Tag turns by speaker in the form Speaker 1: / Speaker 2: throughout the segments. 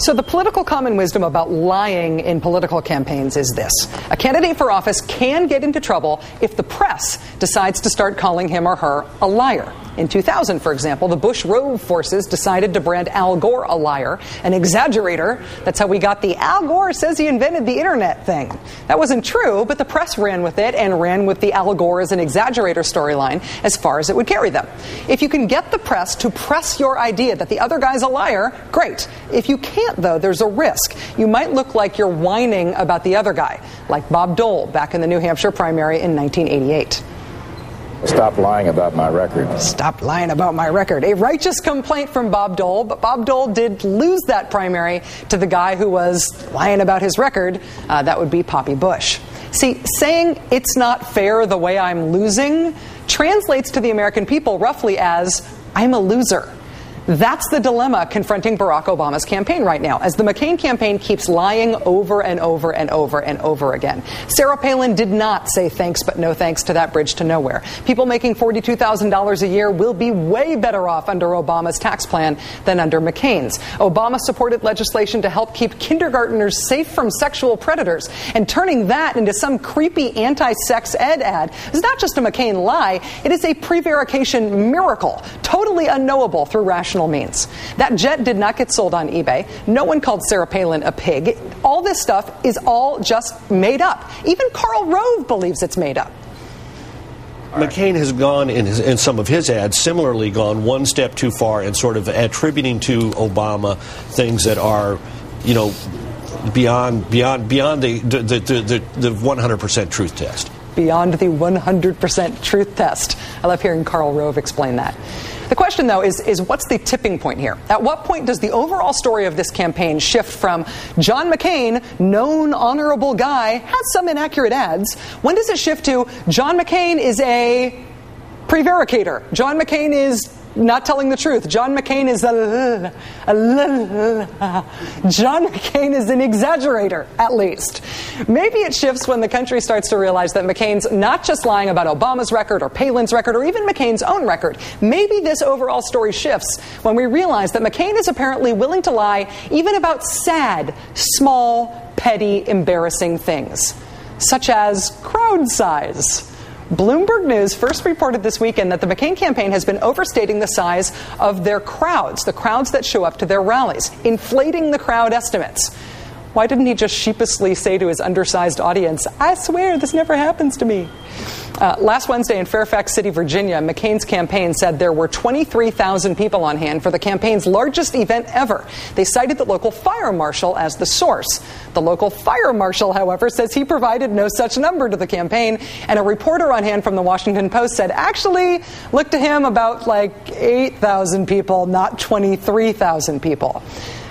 Speaker 1: So the political common wisdom about lying in political campaigns is this. A candidate for office can get into trouble if the press decides to start calling him or her a liar. In 2000, for example, the Bush Rove forces decided to brand Al Gore a liar, an exaggerator. That's how we got the Al Gore says he invented the internet thing. That wasn't true, but the press ran with it and ran with the Al Gore as an exaggerator storyline as far as it would carry them. If you can get the press to press your idea that the other guy's a liar, great. If you can't, though, there's a risk. You might look like you're whining about the other guy, like Bob Dole back in the New Hampshire primary in 1988.
Speaker 2: Stop lying about my record.
Speaker 1: Stop lying about my record. A righteous complaint from Bob Dole, but Bob Dole did lose that primary to the guy who was lying about his record. That would be Poppy Bush. See, saying it's not fair the way I'm losing translates to the American people roughly as, I'm a loser. That's the dilemma confronting Barack Obama's campaign right now, as the McCain campaign keeps lying over and over and over and over again. Sarah Palin did not say thanks but no thanks to that bridge to nowhere. People making $42,000 a year will be way better off under Obama's tax plan than under McCain's. Obama supported legislation to help keep kindergartners safe from sexual predators, and turning that into some creepy anti-sex ed ad is not just a McCain lie, it is a prevarication miracle, totally unknowable through rational means. That jet did not get sold on eBay. No one called Sarah Palin a pig. All this stuff is all just made up. Even Karl Rove believes it's made up.
Speaker 3: McCain has gone in some of his ads, similarly gone one step too far and sort of attributing to Obama things that are, you know, beyond the 100% truth test.
Speaker 1: Beyond the 100% truth test. I love hearing Karl Rove explain that. The question, though, is what's the tipping point here? At what point does the overall story of this campaign shift from John McCain, known honorable guy, has some inaccurate ads? When does it shift to John McCain is a prevaricator? John McCain is not telling the truth. John McCain is John McCain is an exaggerator, at least. Maybe it shifts when the country starts to realize that McCain's not just lying about Obama's record or Palin's record or even McCain's own record. Maybe this overall story shifts when we realize that McCain is apparently willing to lie even about sad, small, petty, embarrassing things, such as crowd size. Bloomberg News first reported this weekend that the McCain campaign has been overstating the size of their crowds, the crowds that show up to their rallies, inflating the crowd estimates. Why didn't he just sheepishly say to his undersized audience, I swear this never happens to me? Last Wednesday in Fairfax City, Virginia, McCain's campaign said there were 23,000 people on hand for the campaign's largest event ever. They cited the local fire marshal as the source. The local fire marshal, however, says he provided no such number to the campaign, and a reporter on hand from the Washington Post said, actually, looked to him about like 8,000 people, not 23,000 people.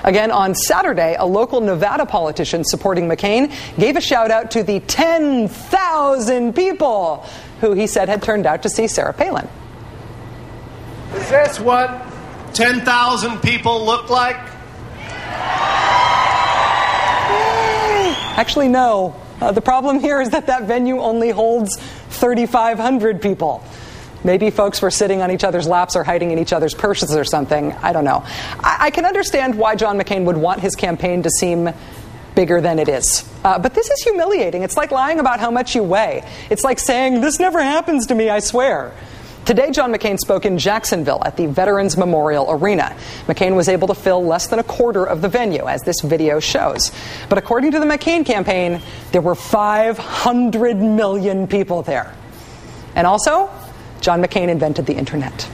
Speaker 1: Again, on Saturday, a local Nevada politician supporting McCain gave a shout-out to the 10,000 people who he said had turned out to see Sarah Palin.
Speaker 4: Is this what 10,000 people look like?
Speaker 1: Actually, no. The problem here is that venue only holds 3,500 people. Maybe folks were sitting on each other's laps or hiding in each other's purses or something. I don't know. I can understand why John McCain would want his campaign to seem bigger than it is. But this is humiliating. It's like lying about how much you weigh. It's like saying, this never happens to me, I swear. Today, John McCain spoke in Jacksonville at the Veterans Memorial Arena. McCain was able to fill less than a quarter of the venue, as this video shows. But according to the McCain campaign, there were 500 million people there. And also, John McCain invented the internet.